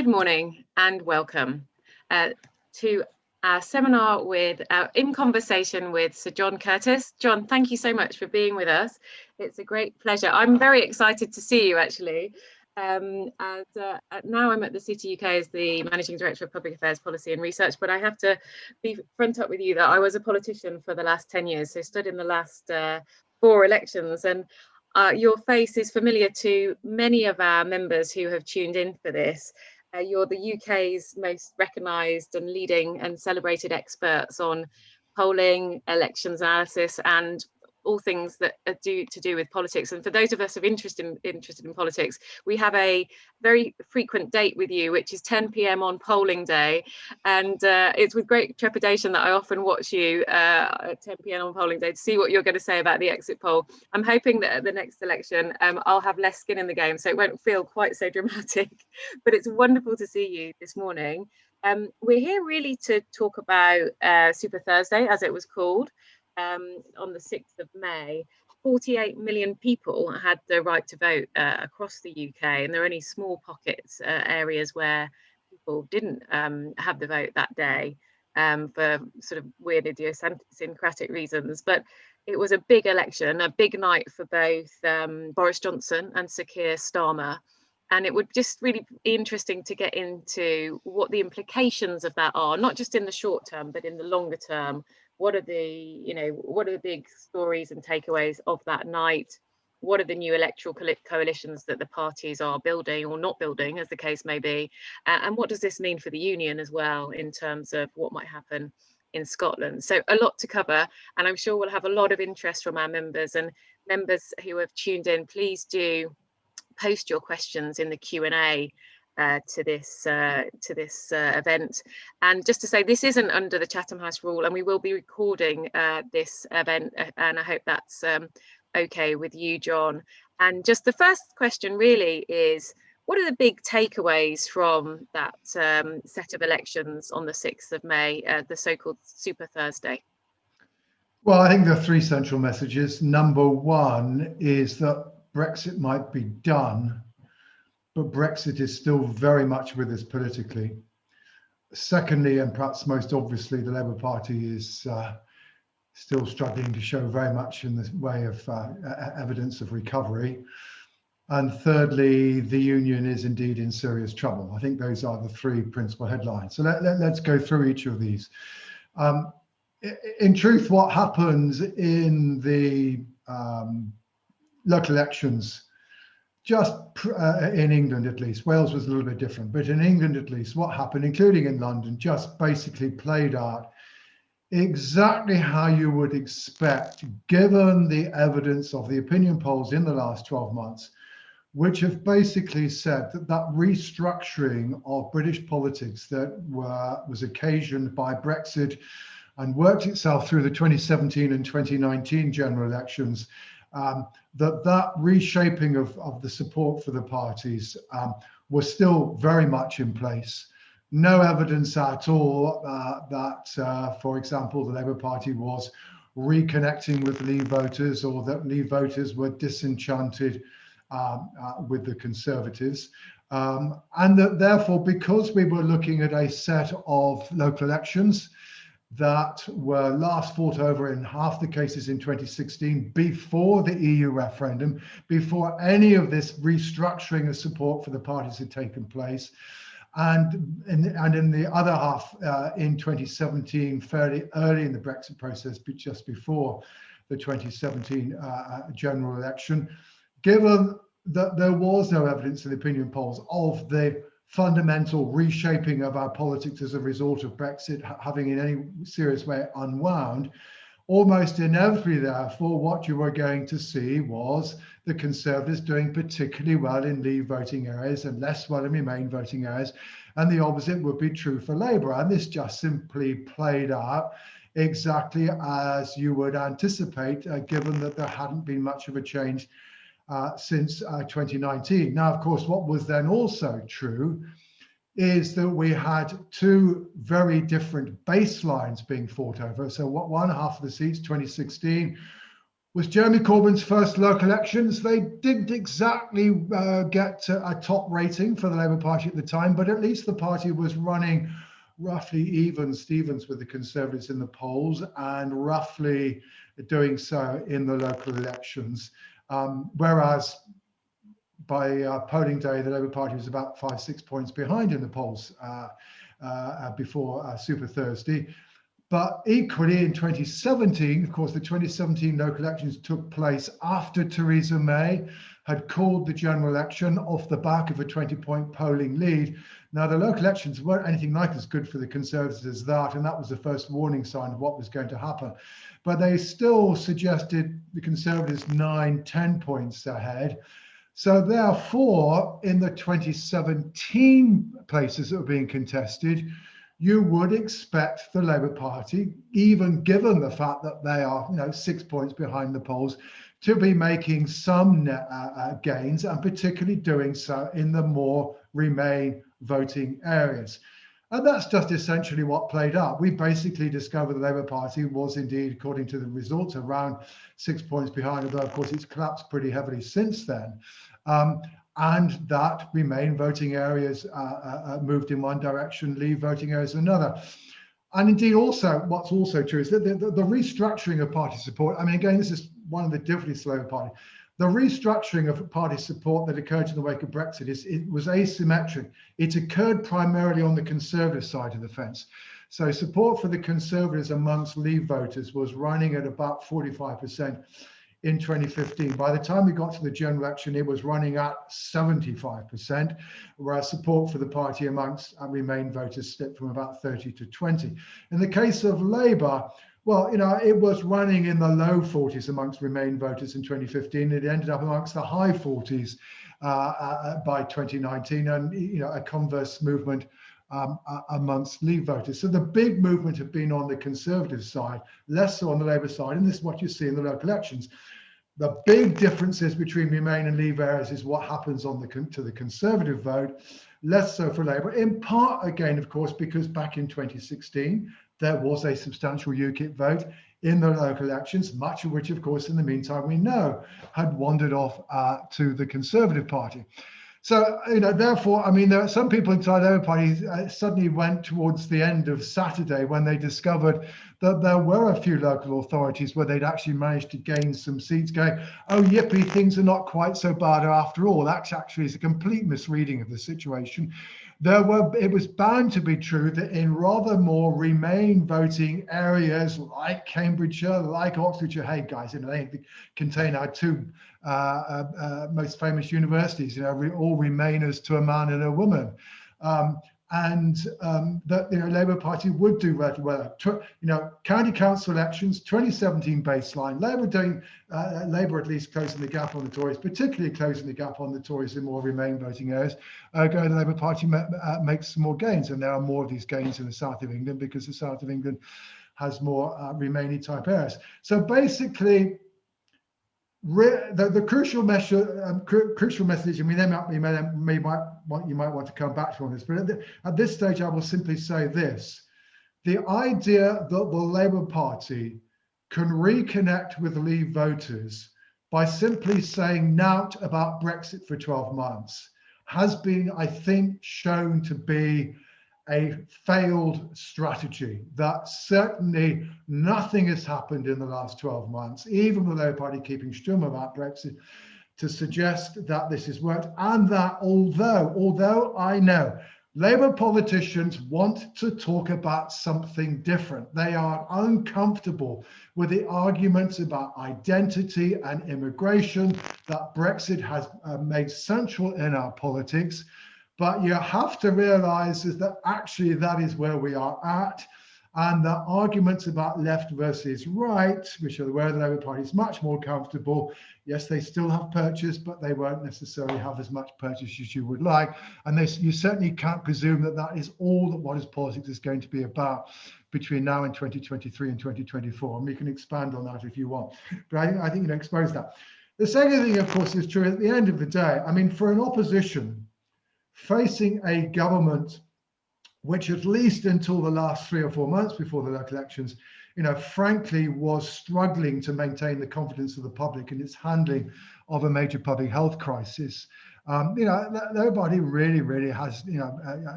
Good morning and welcome to our seminar in conversation with Sir John Curtice. John, thank you so much for being with us. It's a great pleasure. I'm very excited to see you actually. Now I'm at the TheCityUK as the Managing Director of Public Affairs Policy and Research, but I have to be front up with you that I was a politician for the last 10 years, so stood in the last 4 elections, and your face is familiar to many of our members who have tuned in for this. You're the UK's most recognised and leading and celebrated experts on polling, elections analysis, and all things that are to do with politics. And for those of us who are interested in politics, we have a very frequent date with you, which is 10 p.m. on polling day. And it's with great trepidation that I often watch you at 10 p.m. on polling day to see what you're going to say about the exit poll. I'm hoping that at the next election, I'll have less skin in the game, so it won't feel quite so dramatic. But it's wonderful to see you this morning. We're here really to talk about Super Thursday, as it was called. On the 6th of May, 48 million people had the right to vote across the UK, and there are only small pockets, areas where people didn't have the vote that day for sort of weird idiosyncratic reasons. But it was a big election, a big night for both Boris Johnson and Sir Keir Starmer. And it would just really be interesting to get into what the implications of that are, not just in the short term, but in the longer term. What are the big stories and takeaways of that night? What are the new electoral coalitions that the parties are building or not building, as the case may be? And what does this mean for the union as well, in terms of what might happen in Scotland? So a lot to cover, and I'm sure we'll have a lot of interest from our members. And members who have tuned in, please do post your questions in the Q&A to this event. And just to say, this isn't under the Chatham House rule, and we will be recording this event, and I hope that's okay with you, John. And just the first question really is, what are the big takeaways from that set of elections on the 6th of May, the so-called Super Thursday? Well, I think there are 3 central messages. Number 1 is that Brexit might be done, but Brexit is still very much with us politically. Secondly, and perhaps most obviously, the Labour Party is still struggling to show very much in the way of evidence of recovery. And thirdly, the union is indeed in serious trouble. I think those are the 3 principal headlines. So let's go through each of these. In truth, what happens in the local elections, just in England at least, Wales was a little bit different, but in England at least, what happened, including in London, just basically played out exactly how you would expect, given the evidence of the opinion polls in the last 12 months, which have basically said that that restructuring of British politics that was occasioned by Brexit and worked itself through the 2017 and 2019 general elections, that reshaping of the support for the parties was still very much in place. No evidence at all that, for example, the Labour Party was reconnecting with Leave voters, or that Leave voters were disenchanted with the Conservatives. And that therefore, because we were looking at a set of local elections that were last fought over in half the cases in 2016, before the EU referendum, before any of this restructuring of support for the parties had taken place, and in the other half in 2017, fairly early in the Brexit process, but just before the 2017 general election, given that there was no evidence in the opinion polls of the fundamental reshaping of our politics as a result of Brexit having in any serious way unwound, almost inevitably, therefore, what you were going to see was the Conservatives doing particularly well in Leave voting areas and less well in Remain voting areas, and the opposite would be true for Labour. And this just simply played out exactly as you would anticipate, given that there hadn't been much of a change since 2019. Now, of course, what was then also true is that we had 2 very different baselines being fought over. So one half of the seats, 2016, was Jeremy Corbyn's first local elections. They didn't exactly get a top rating for the Labour Party at the time, but at least the party was running roughly even Stevens with the Conservatives in the polls and roughly doing so in the local elections. Whereas by polling day, the Labour Party was about 5-6 points behind in the polls before Super Thursday. But equally in 2017, of course, the 2017 local elections took place after Theresa May had called the general election off the back of a 20-point polling lead. Now, the local elections weren't anything like as good for the Conservatives as that, and that was the first warning sign of what was going to happen. But they still suggested the Conservatives 9-10 points ahead. So therefore, in the 2017 places that were being contested, you would expect the Labour Party, even given the fact that they are 6 points behind the polls, to be making some gains, and particularly doing so in the more Remain voting areas. And that's just essentially what played out. We basically discovered the Labour Party was indeed, according to the results, around 6 points behind, although of course it's collapsed pretty heavily since then. And that Remain voting areas moved in one direction, Leave voting areas another. And indeed also, what's also true is that the restructuring of party support, I mean, again, this is one of the difficulties of the Labour Party. The restructuring of party support that occurred in the wake of Brexit it was asymmetric. It occurred primarily on the Conservative side of the fence. So support for the Conservatives amongst Leave voters was running at about 45% in 2015. By the time we got to the general election, it was running at 75%, whereas support for the party amongst Remain voters slipped from about 30 to 20. In the case of Labour, well, it was running in the low 40s amongst Remain voters in 2015. It ended up amongst the high 40s by 2019, and a converse movement amongst Leave voters. So the big movement had been on the Conservative side, less so on the Labour side, and this is what you see in the local elections. The big differences between Remain and Leave areas is what happens on to the Conservative vote, less so for Labour, in part, again, of course, because back in 2016, there was a substantial UKIP vote in the local elections, much of which, of course, in the meantime, we know had wandered off to the Conservative Party. So, therefore, I mean, there are some people inside the Labour Party suddenly went towards the end of Saturday when they discovered that there were a few local authorities where they'd actually managed to gain some seats, going, oh, yippee, things are not quite so bad after all. That actually is a complete misreading of the situation. It was bound to be true that in rather more Remain voting areas like Cambridgeshire, like Oxfordshire, hey guys, they contain our two most famous universities, all Remainers to a man and a woman. That the Labour Party would do very well. County council elections, 2017 baseline. Labour at least closing the gap on the Tories, particularly closing the gap on the Tories in more Remain voting areas. The Labour Party makes some more gains, and there are more of these gains in the south of England because the south of England has more Remain-y type areas. So basically, the crucial message, I mean, you might want to come back to on this, but at this stage, I will simply say this: the idea that the Labour Party can reconnect with Leave voters by simply saying nought about Brexit for 12 months has been, I think, shown to be a failed strategy. That certainly nothing has happened in the last 12 months, even the Labour Party keeping stum about Brexit, to suggest that this has worked. And that although I know Labour politicians want to talk about something different, they are uncomfortable with the arguments about identity and immigration that Brexit has made central in our politics. But you have to realize is that actually that is where we are at. And the arguments about left versus right, which are where the Labour Party is much more comfortable. Yes, they still have purchase, but they won't necessarily have as much purchase as you would like. And you certainly can't presume that that is all that what is politics is going to be about between now and 2023 and 2024. And we can expand on that if you want. But I think expose that. The second thing, of course, is true at the end of the day. I mean, for an opposition facing a government which, at least until the last 3 or 4 months before the local elections, frankly, was struggling to maintain the confidence of the public in its handling of a major public health crisis. Labour Party really has,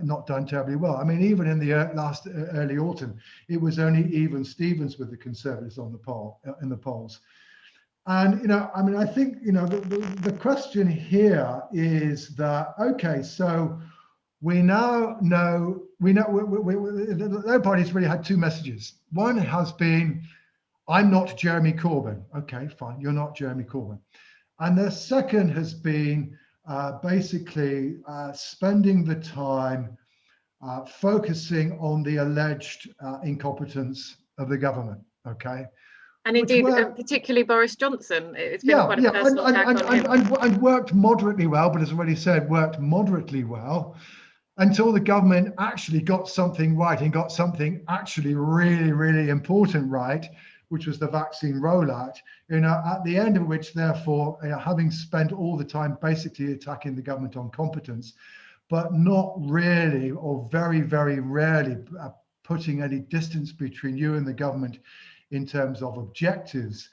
not done terribly well. I mean, even in the early autumn, it was only even Stevens with the Conservatives on in the polls. And, I think, the question here is that, okay, so we now know, the Labour Party's really had two messages. One has been, I'm not Jeremy Corbyn. Okay, fine, you're not Jeremy Corbyn. And the second has been basically spending the time focusing on the alleged incompetence of the government, okay? And indeed, particularly Boris Johnson. It's been quite a personal attack on him. And worked moderately well, but as already said, worked moderately well until the government actually got something right and got something actually really important right, which was the vaccine rollout, at the end of which, therefore, having spent all the time basically attacking the government on competence, but not really, or very rarely, putting any distance between you and the government in terms of objectives,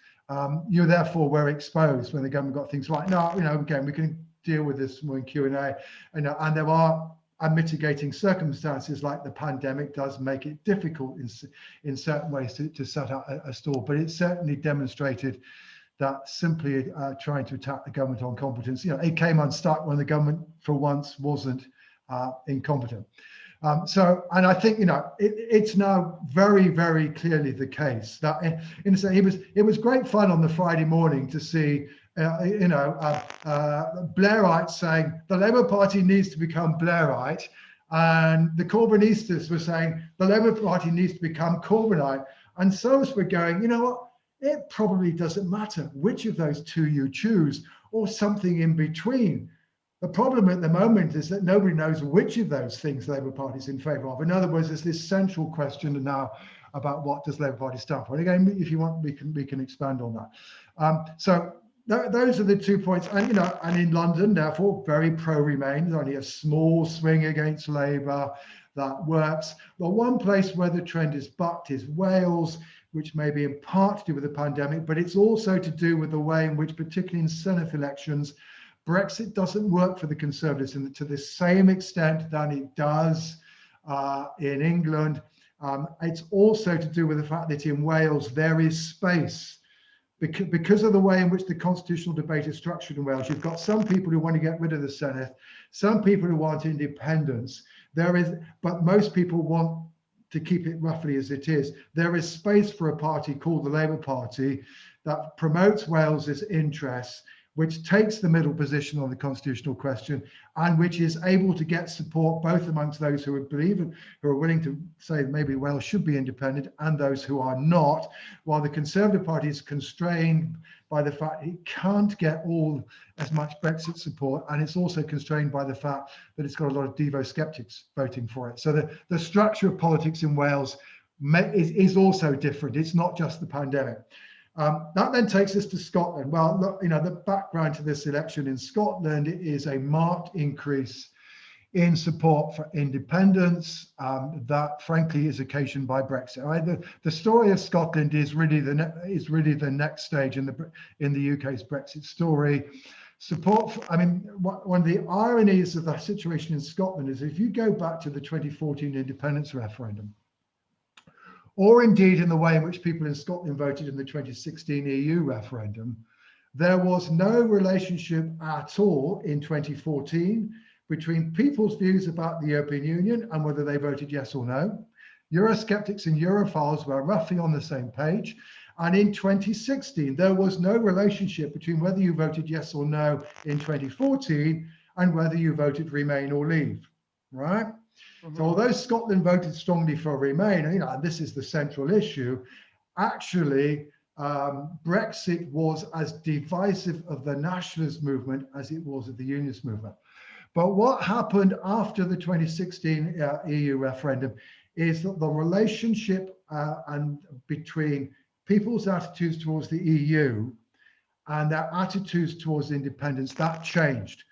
you therefore were exposed when the government got things right. Now, again, we can deal with this more in Q&A, and there are mitigating circumstances like the pandemic does make it difficult in certain ways to set up a store, but it certainly demonstrated that simply trying to attack the government on competence, it came unstuck when the government for once wasn't incompetent. And I think, it's now very clearly the case that it was great fun on the Friday morning to see, Blairites saying the Labour Party needs to become Blairite, and the Corbynistas were saying the Labour Party needs to become Corbynite. And some were going, you know what, it probably doesn't matter which of those two you choose, or something in between. The problem at the moment is that nobody knows which of those things the Labour Party is in favour of. In other words, there's this central question now about what does Labour Party stand for. And again, if you want, we can expand on that. So those are the 2 points. And and in London, therefore, very pro-Remain. There's only a small swing against Labour that works. The one place where the trend is bucked is Wales, which may be in part to do with the pandemic, but it's also to do with the way in which, particularly in Senate elections, Brexit doesn't work for the Conservatives to the same extent that it does in England. It's also to do with the fact that in Wales there is space. Because of the way in which the constitutional debate is structured in Wales, you've got some people who want to get rid of the Senate, some people who want independence. But most people want to keep it roughly as it is. There is space for a party called the Labour Party that promotes Wales's interests, which takes the middle position on the constitutional question, and which is able to get support both amongst those who believe and who are willing to say maybe Wales should be independent, and those who are not, while the Conservative Party is constrained by the fact it can't get as much Brexit support, and it's also constrained by the fact that it's got a lot of Devo skeptics voting for it. So the structure of politics in Wales is also different. It's not just the pandemic. That then takes us to Scotland. Well, look, the background to this election in Scotland is a marked increase in support for independence that, frankly, is occasioned by Brexit. The story of Scotland is really the next stage in the UK's Brexit story. One of the ironies of the situation in Scotland is if you go back to the 2014 independence referendum, or indeed in the way in which people in Scotland voted in the 2016 EU referendum, there was no relationship at all in 2014 between people's views about the European Union and whether they voted yes or no. Eurosceptics and Europhiles were roughly on the same page. And in 2016, there was no relationship between whether you voted yes or no in 2014 and whether you voted Remain or Leave, right? So although Scotland voted strongly for Remain, and this is the central issue, actually Brexit was as divisive of the nationalist movement as it was of the unionist movement. But what happened after the 2016 EU referendum is that the relationship between people's attitudes towards the EU and their attitudes towards independence, that changed.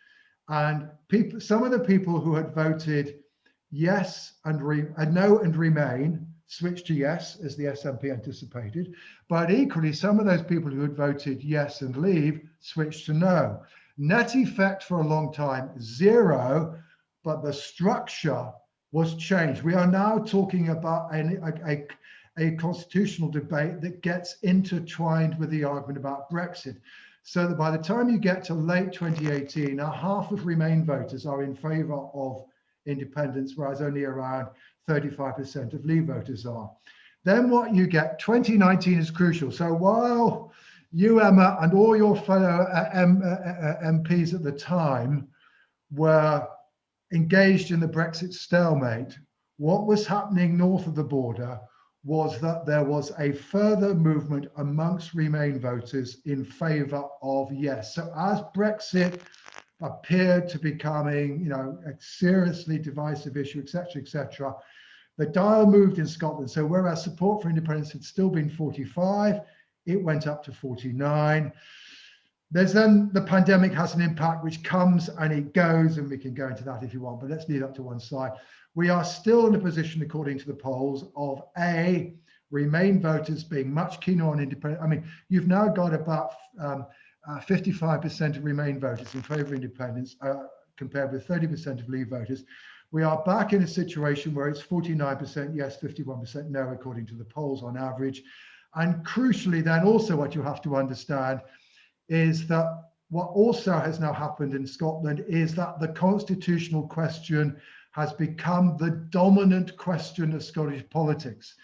And some of the people who had voted yes and no and Remain, switched to yes, as the SNP anticipated, but equally some of those people who had voted yes and leave switched to no. Net effect for a long time, 0, but the structure was changed. We are now talking about a constitutional debate that gets intertwined with the argument about Brexit. So that by the time you get to late 2018, now half of Remain voters are in favour of independence, whereas only around 35% of Leave voters are. Then what you get, 2019 is crucial. So while you, Emma, and all your fellow MPs at the time were engaged in the Brexit stalemate, what was happening north of the border was that there was a further movement amongst Remain voters in favour of yes. So as Brexit appeared to becoming, a seriously divisive issue, etc., the dial moved in Scotland. So whereas support for independence had still been 45, it went up to 49. There's then the pandemic has an impact which comes and it goes, and we can go into that if you want, but let's leave that to one side. We are still in a position, according to the polls, of Remain voters being much keener on independence. I mean, you've now got about 55% of Remain voters in favour of independence, compared with 30% of Leave voters. We are back in a situation where it's 49% yes, 51% no, according to the polls on average. And crucially, then also what you have to understand is that what also has now happened in Scotland is that the constitutional question has become the dominant question of Scottish politics.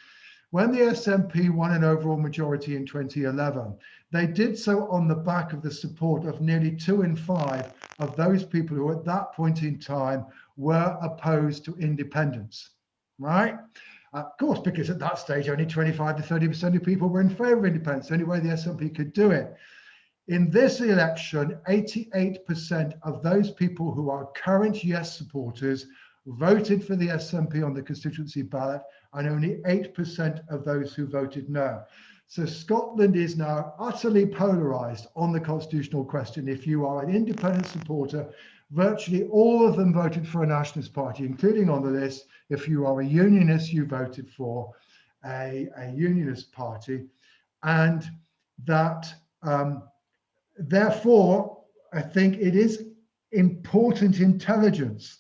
When the SNP won an overall majority in 2011, they did so on the back of the support of nearly 2 in 5 of those people who at that point in time were opposed to independence, right? Of course, because at that stage, only 25 to 30% of people were in favour of independence, the only way the SNP could do it. In this election, 88% of those people who are current yes supporters voted for the SNP on the constituency ballot, and only 8% of those who voted no. So Scotland is now utterly polarised on the constitutional question. If you are an independent supporter, virtually all of them voted for a nationalist party, including on the list. If you are a unionist, you voted for a unionist party. And that, therefore, I think it is important intelligence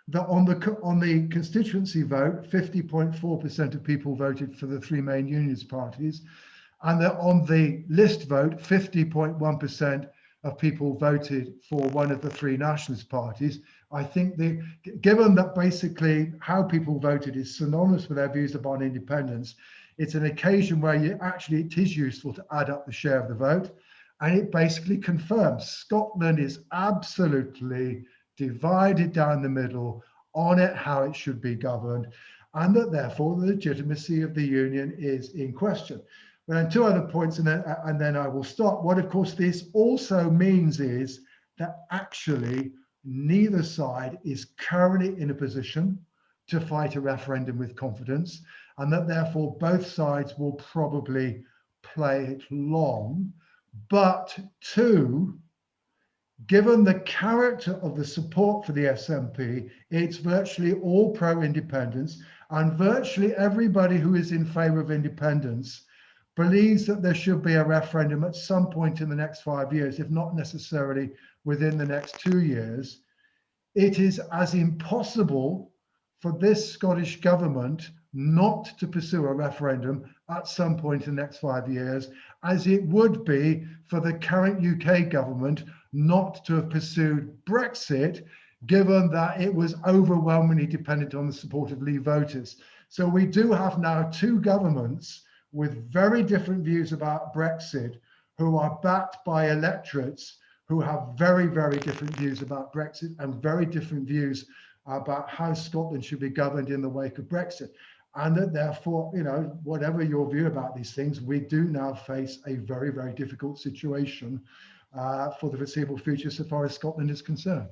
that on the constituency vote, 50.4% of people voted for the 3 main unionist parties, and that on the list vote, 50.1% of people voted for one of the 3 nationalist parties. I think given that basically how people voted is synonymous with their views about independence, it's an occasion where it is useful to add up the share of the vote, and it basically confirms Scotland is absolutely divided down the middle on how it should be governed, and that therefore the legitimacy of the union is in question. But then 2 other points, and then I will stop. What of course this also means is that actually neither side is currently in a position to fight a referendum with confidence, and that therefore both sides will probably play it long. But 2, given the character of the support for the SNP, it's virtually all pro-independence, and virtually everybody who is in favour of independence believes that there should be a referendum at some point in the next 5 years, if not necessarily within the next 2 years. It is as impossible for this Scottish government not to pursue a referendum at some point in the next 5 years as it would be for the current UK government not to have pursued Brexit, given that it was overwhelmingly dependent on the support of Leave voters. So we do have now 2 governments with very different views about Brexit, who are backed by electorates who have very, very different views about Brexit and very different views about how Scotland should be governed in the wake of Brexit. And that therefore, whatever your view about these things, we do now face a very, very difficult situation for the foreseeable future so far as Scotland is concerned.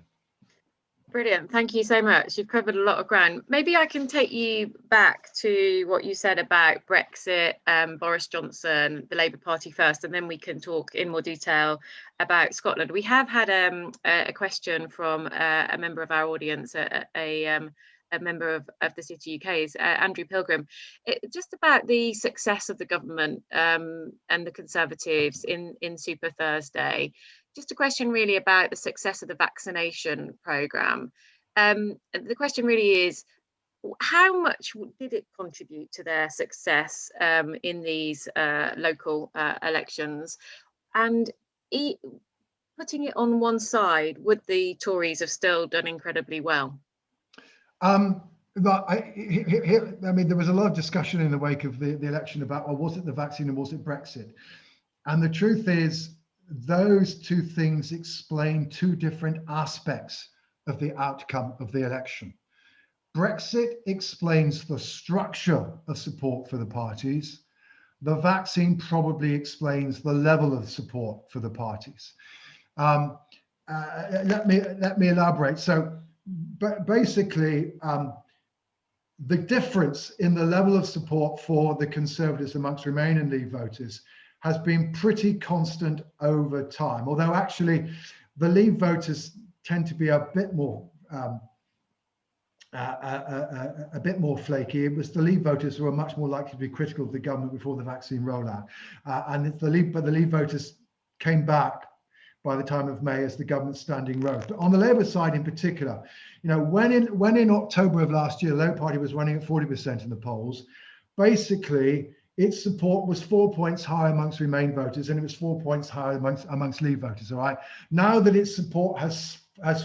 Brilliant. Thank you so much. You've covered a lot of ground. Maybe I can take you back to what you said about Brexit, Boris Johnson, the Labour Party first, and then we can talk in more detail about Scotland. We have had a question from a member of our audience, a a member of the City UK, is Andrew Pilgrim. Just about the success of the government and the Conservatives in Super Thursday. Just a question really about the success of the vaccination programme. The question really is, how much did it contribute to their success in these local elections? And putting it on one side, would the Tories have still done incredibly well? But I mean, there was a lot of discussion in the wake of the election about, well, was it the vaccine and was it Brexit? And the truth is, those two things explain two different aspects of the outcome of the election. Brexit explains the structure of support for the parties. The vaccine probably explains the level of support for the parties. Let me elaborate. So, basically, the difference in the level of support for the Conservatives amongst Remain and Leave voters has been pretty constant over time. Although actually, the Leave voters tend to be a bit more flaky. It was the Leave voters who were much more likely to be critical of the government before the vaccine rollout, but the Leave voters came back by the time of May as the government's standing rose. But on the Labour side in particular, you know, when in October of last year, the Labour Party was running at 40% in the polls, basically its support was 4 points higher amongst Remain voters and it was 4 points higher amongst Leave voters. All right. Now that its support has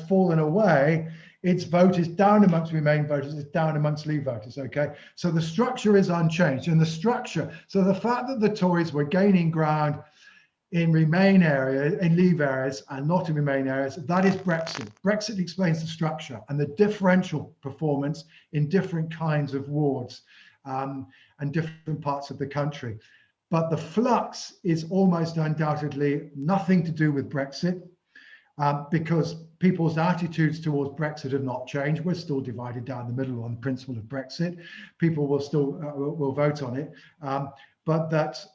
fallen away, its vote is down amongst Remain voters, it's down amongst Leave voters, okay? So the structure is unchanged. And the structure, so the fact that the Tories were gaining ground in Remain areas, in Leave areas, and not in Remain areas, that is Brexit. Brexit explains the structure and the differential performance in different kinds of wards and different parts of the country. But the flux is almost undoubtedly nothing to do with Brexit. Because people's attitudes towards Brexit have not changed. We're still divided down the middle on the principle of Brexit. People will still will vote on it, but that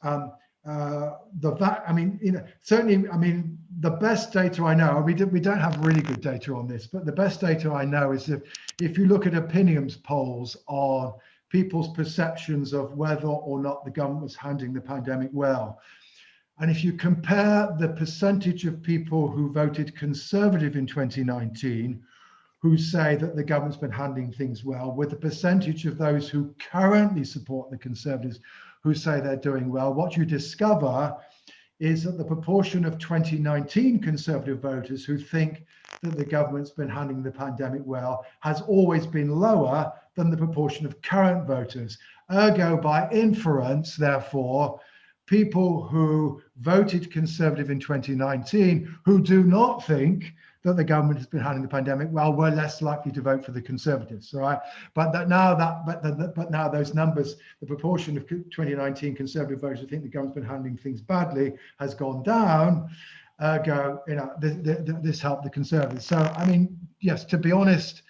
I mean, you know, certainly, I mean, the best data I know, we don't have really good data on this, but the best data I know is if you look at opinions polls on people's perceptions of whether or not the government was handling the pandemic well. And if you compare the percentage of people who voted Conservative in 2019, who say that the government's been handling things well, with the percentage of those who currently support the Conservatives who say they're doing well, what you discover is that the proportion of 2019 Conservative voters who think that the government's been handling the pandemic well has always been lower than the proportion of current voters. Ergo, by inference, therefore, people who voted Conservative in 2019 who do not think that the government has been handling the pandemic well were less likely to vote for the Conservatives. All right, but now those numbers, the proportion of 2019 Conservative voters who think the government's been handling things badly has gone down. You know, this helped the Conservatives. So I mean, yes, to be honest,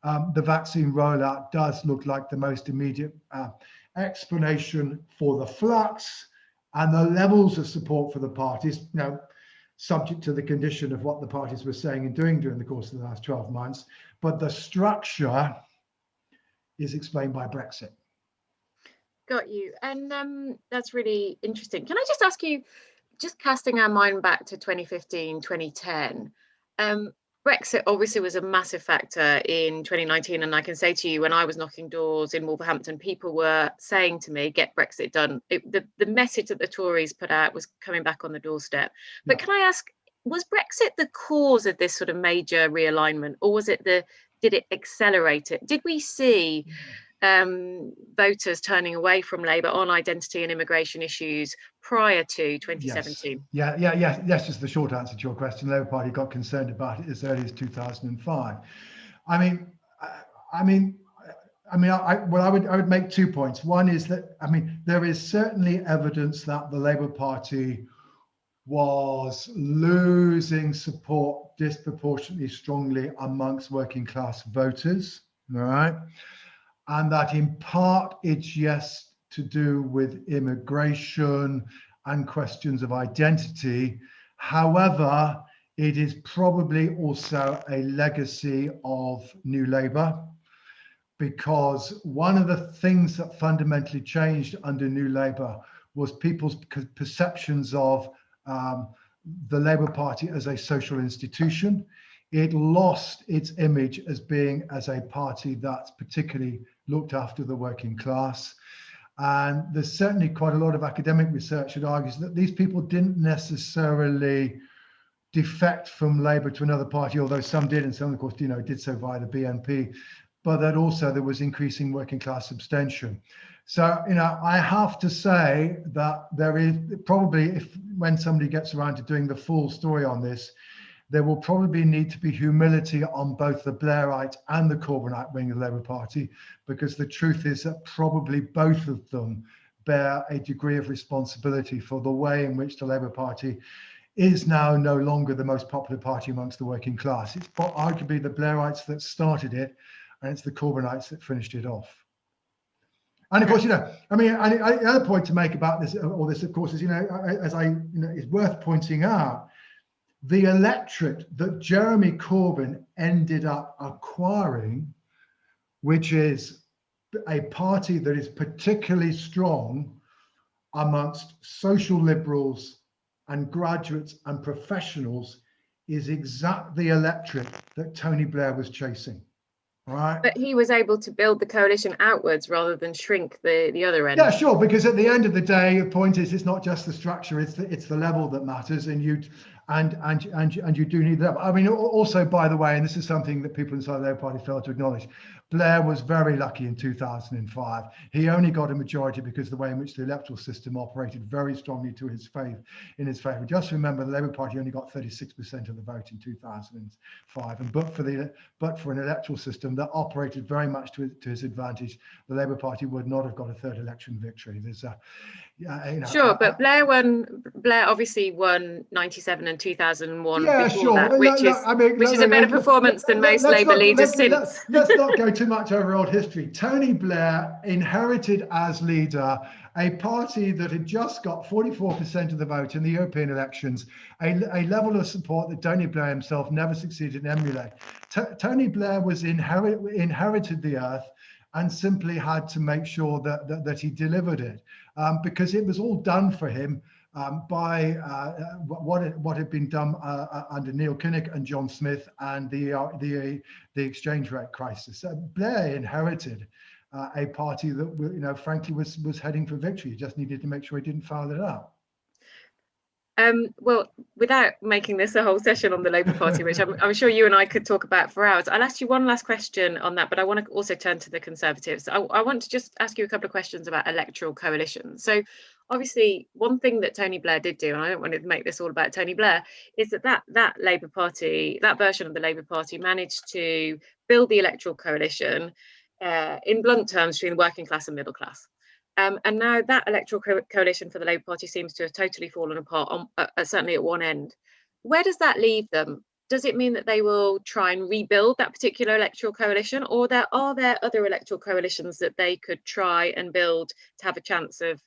the vaccine rollout does look like the most immediate explanation for the flux and the levels of support for the parties, you know, subject to the condition of what the parties were saying and doing during the course of the last 12 months. But the structure is explained by Brexit. Got you. And that's really interesting. Can I just ask you, just casting our mind back to 2015, 2010, Brexit obviously was a massive factor in 2019. And I can say to you, when I was knocking doors in Wolverhampton, people were saying to me, get Brexit done. The message that the Tories put out was coming back on the doorstep. But can I ask, was Brexit the cause of this sort of major realignment, or was it did it accelerate it? Did we see voters turning away from Labour on identity and immigration issus prior to 2017? Yes is the short answer to your question. The Labour Party got concerned about it as early as 2005. I would make 2 points. One is that, I mean, there is certainly evidence that the Labour Party was losing support disproportionately strongly amongst working class voters, all right? And that in part it's yes to do with immigration and questions of identity. However, it is probably also a legacy of New Labour, because one of the things that fundamentally changed under New Labour was people's perceptions of the Labour Party as a social institution. It lost its image as being as a party that's particularly looked after the working class. And there's certainly quite a lot of academic research that argues that these people didn't necessarily defect from Labour to another party, although some did, and some, of course, did so via the BNP, but that also there was increasing working class abstention. So, I have to say that there is probably, when somebody gets around to doing the full story on this, there will probably need to be humility on both the Blairite and the Corbynite wing of the Labour Party, because the truth is that probably both of them bear a degree of responsibility for the way in which the Labour Party is now no longer the most popular party amongst the working class. It's arguably the Blairites that started it, and it's the Corbynites that finished it off. And of course, the other point to make about this, all this, of course, is, it's worth pointing out, the electorate that Jeremy Corbyn ended up acquiring, which is a party that is particularly strong amongst social liberals and graduates and professionals, is exactly the electorate that Tony Blair was chasing. Right. But he was able to build the coalition outwards rather than shrink the other end. Yeah, sure. Because at the end of the day, the point is, it's not just the structure; it's the level that matters, and you do need that. I mean, also, by the way, and this is something that people inside the Labour Party fail to acknowledge, Blair was very lucky in 2005. He only got a majority because of the way in which the electoral system operated very strongly to his favor. Just remember, the Labour Party only got 36% of the vote in 2005, and but for an electoral system that operated very much to his advantage, the Labour Party would not have got a third election victory. There's sure, but Blair obviously won 97 and 2001 yeah, before sure. that, which is a better performance than most Labour leaders since. Let's not go too much over old history. Tony Blair inherited as leader a party that had just got 44% of the vote in the European elections, a level of support that Tony Blair himself never succeeded in emulating. Tony Blair was inherited the earth and simply had to make sure that he delivered it, because it was all done for him by what had been done under Neil Kinnock and John Smith and the exchange rate crisis. Blair inherited a party that, frankly, was heading for victory. He just needed to make sure he didn't foul it out. Well, without making this a whole session on the Labour Party, which I'm sure you and I could talk about for hours, I'll ask you one last question on that, but I want to also turn to the Conservatives. I want to just ask you a couple of questions about electoral coalitions. So obviously, one thing that Tony Blair did do, and I don't want to make this all about Tony Blair, is that Labour Party, that version of the Labour Party, managed to build the electoral coalition in blunt terms between the working class and middle class. And now that electoral coalition for the Labour Party seems to have totally fallen apart, certainly at one end. Where does that leave them? Does it mean that they will try and rebuild that particular electoral coalition, or are there other electoral coalitions that they could try and build to have a chance of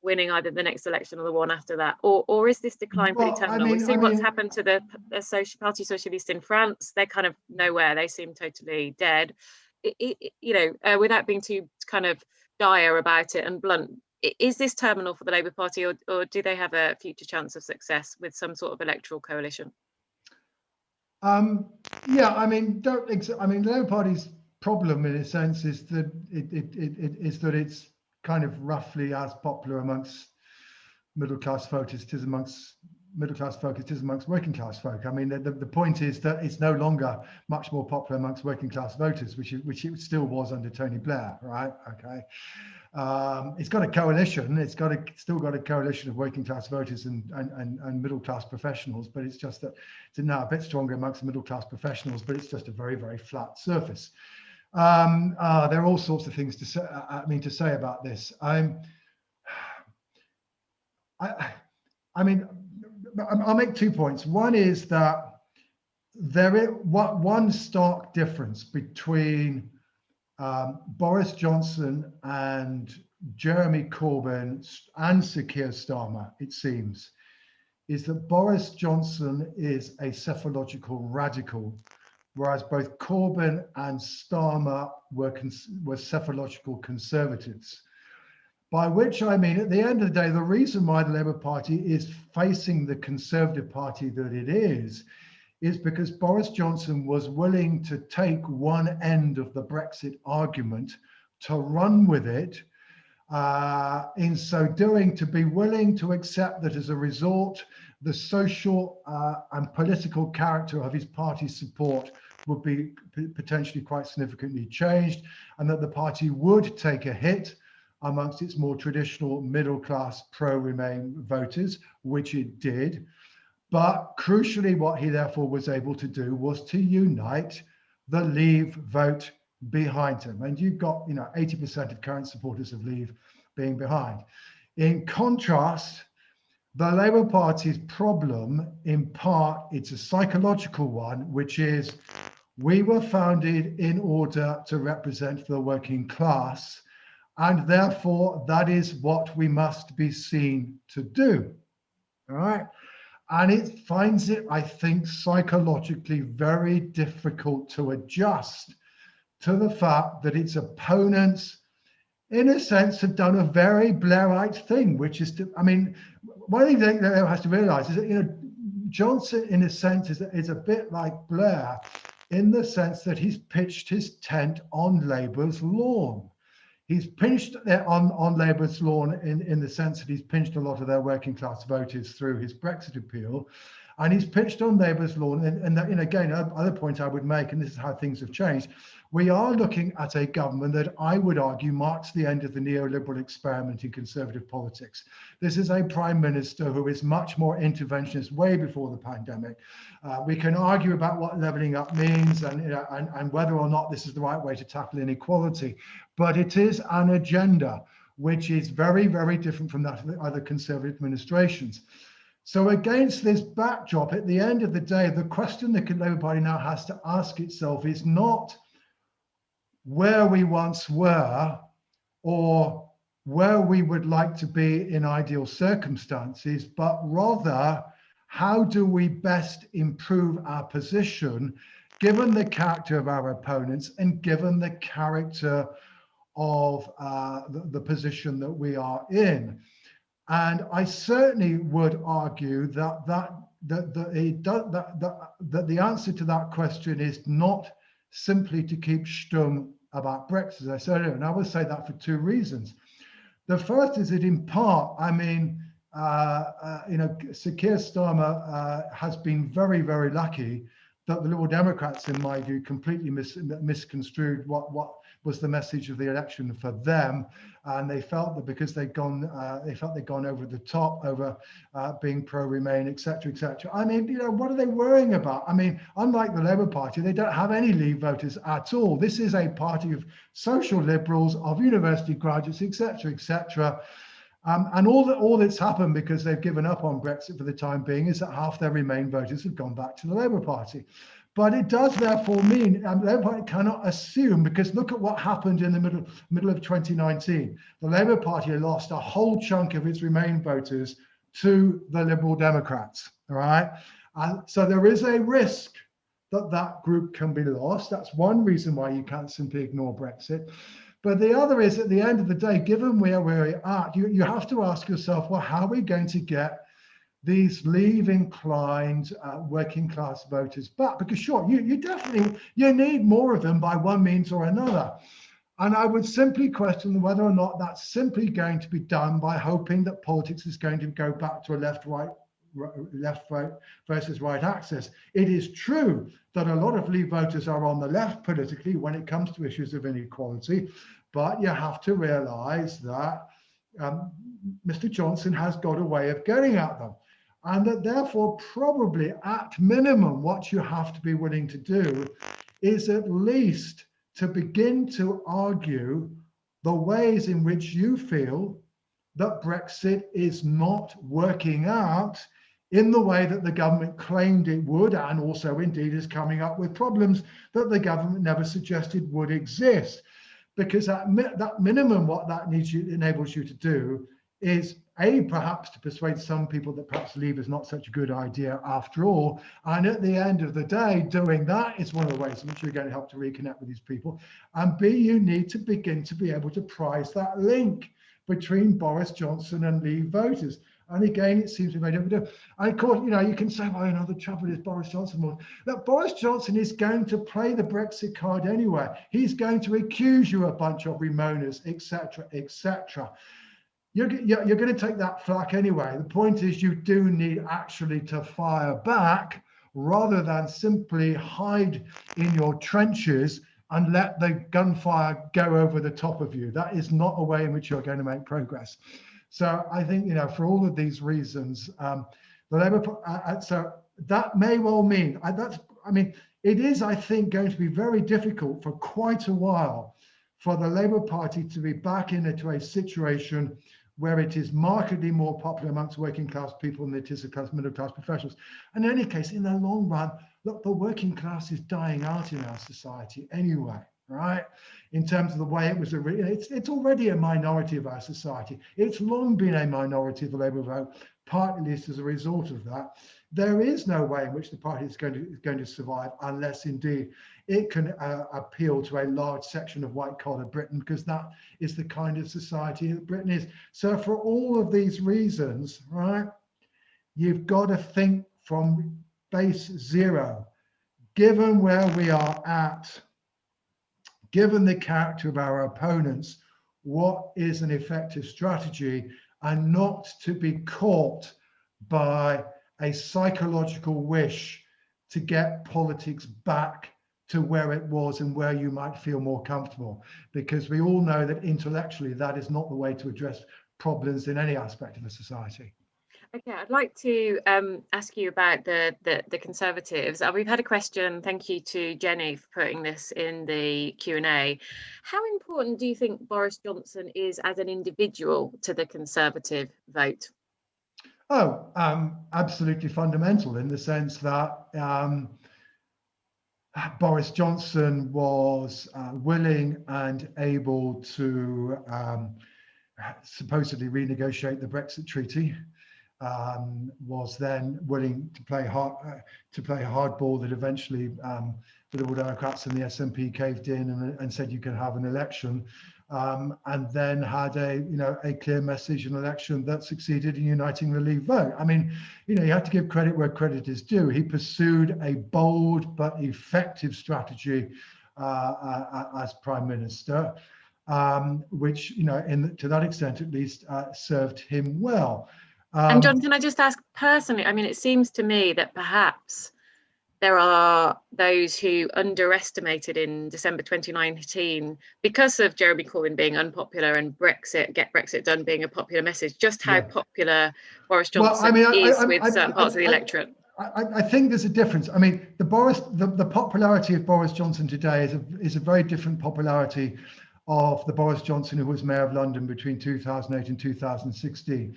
winning either the next election or the one after that? Or is this decline pretty terminal? We've seen what's happened to the Parti Socialiste in France. They're kind of nowhere. They seem totally dead. Without being too kind of dire about it and blunt, is this terminal for the Labour Party, or do they have a future chance of success with some sort of electoral coalition? The Labour Party's problem, in a sense, is that it's kind of roughly as popular amongst middle class voters as amongst working class folk. I mean, the point is that it's no longer much more popular amongst working class voters, which it still was under Tony Blair, right? Okay. It's got a coalition. It's still got a coalition of working class voters and middle class professionals, but it's just that it's now a bit stronger amongst the middle class professionals, but it's just a very, very flat surface. There are all sorts of things to say about this. I'll make 2 points. One is that there is one stark difference between Boris Johnson and Jeremy Corbyn and Sir Keir Starmer, it seems, is that Boris Johnson is a psephological radical, whereas both Corbyn and Starmer were cephalological conservatives. By which I mean, at the end of the day, the reason why the Labour Party is facing the Conservative Party that it is because Boris Johnson was willing to take one end of the Brexit argument to run with it, in so doing to be willing to accept that as a result, the social and political character of his party's support would be potentially quite significantly changed, and that the party would take a hit amongst its more traditional middle-class pro-Remain voters, which it did. But crucially, what he therefore was able to do was to unite the Leave vote behind him. And you've got, 80% of current supporters of Leave being behind. In contrast, the Labour Party's problem, in part, it's a psychological one, which is we were founded in order to represent the working class, and therefore that is what we must be seen to do. All right. And it finds it, I think, psychologically very difficult to adjust to the fact that its opponents, in a sense, have done a very Blairite thing, which is to, one thing that everyone has to realize is that, Johnson, in a sense, is a bit like Blair in the sense that he's pitched his tent on Labour's lawn. He's pinched on Labour's lawn in the sense that he's pinched a lot of their working class voters through his Brexit appeal. And he's pitched on Labour's lawn. And again, other point I would make, and this is how things have changed, we are looking at a government that I would argue marks the end of the neoliberal experiment in Conservative politics. This is a prime minister who is much more interventionist way before the pandemic. We can argue about what levelling up means and whether or not this is the right way to tackle inequality, but it is an agenda which is very, very different from that of the other Conservative administrations. So against this backdrop, at the end of the day, the question the Labour Party now has to ask itself is not where we once were or where we would like to be in ideal circumstances, but rather how do we best improve our position given the character of our opponents and given the character of the position that we are in. And I certainly would argue that the answer to that question is not simply to keep stum about Brexit, as I said earlier, and I would say that for two reasons. The first is that in part, Sir Keir Starmer has been very, very lucky that the Liberal Democrats, in my view, completely misconstrued what was the message of the election for them, and they felt that because they'd gone over the top over being pro-Remain, etc., etc. What are they worrying about? Unlike the Labour Party, they don't have any Leave voters at all. This is a party of social liberals, of university graduates, etc., etc. And all that's happened because they've given up on Brexit for the time being is that half their Remain voters have gone back to the Labour Party. But it does therefore mean the Labour Party cannot assume, because look at what happened in the middle of 2019. The Labour Party lost a whole chunk of its Remain voters to the Liberal Democrats. All right, and so there is a risk that group can be lost. That's one reason why you can't simply ignore Brexit. But the other is, at the end of the day, given where we're at, you have to ask yourself, well, how are we going to get these Leave-inclined working class voters back? Because sure, you definitely need more of them by one means or another. And I would simply question whether or not that's simply going to be done by hoping that politics is going to go back to a left versus right axis. It is true that a lot of Leave voters are on the left politically when it comes to issues of inequality, but you have to realize that Mr. Johnson has got a way of getting at them. And that therefore, probably at minimum, what you have to be willing to do is at least to begin to argue the ways in which you feel that Brexit is not working out in the way that the government claimed it would, and also indeed is coming up with problems that the government never suggested would exist. Because at that minimum, what that enables you to do is perhaps to persuade some people that perhaps leave is not such a good idea after all. And at the end of the day, doing that is one of the ways in which you're going to help to reconnect with these people. And B, you need to begin to be able to prize that link between Boris Johnson and Leave voters. And again, it seems to be made up. And of course, you can say, well, the trouble is Boris Johnson. Look, Boris Johnson is going to play the Brexit card anyway. He's going to accuse you a bunch of remoaners, etc., etc. You're going to take that flak anyway. The point is, you do need actually to fire back rather than simply hide in your trenches and let the gunfire go over the top of you. That is not a way in which you're going to make progress. So I think, for all of these reasons, the Labour, so that may well mean, it is, I think, going to be very difficult for quite a while for the Labour Party to be back into a situation where it is markedly more popular amongst working class people than it is amongst middle class professionals. And in any case, in the long run, look, the working class is dying out in our society anyway, right? In terms of the way it was, it's already a minority of our society. It's long been a minority of the Labour vote, partly at least as a result of that. There is no way in which the party is going to survive unless indeed it can appeal to a large section of white-collar Britain, because that is the kind of society that Britain is. So for all of these reasons, right, you've got to think from base zero. Given where we are at, given the character of our opponents, what is an effective strategy, and not to be caught by a psychological wish to get politics back to where it was and where you might feel more comfortable, because we all know that intellectually that is not the way to address problems in any aspect of a society. Okay, I'd like to ask you about the Conservatives. We've had a question, thank you to Jenny for putting this in the Q&A. How important do you think Boris Johnson is as an individual to the Conservative vote? Oh, absolutely fundamental, in the sense that Boris Johnson was willing and able to supposedly renegotiate the Brexit treaty, was then willing to play hardball that eventually the Liberal Democrats and the SNP caved in and said you can have an election, and then had a clear message, an election that succeeded in uniting the Leave vote. I mean, you have to give credit where credit is due. He pursued a bold but effective strategy as Prime Minister, which, to that extent at least, served him well. And John, can I just ask personally, I mean, it seems to me that perhaps there are those who underestimated in December 2019, because of Jeremy Corbyn being unpopular and Get Brexit Done being a popular message, just how popular Boris Johnson is with certain parts of the electorate. I think there's a difference. I mean, the popularity of Boris Johnson today is a very different popularity of the Boris Johnson who was Mayor of London between 2008 and 2016.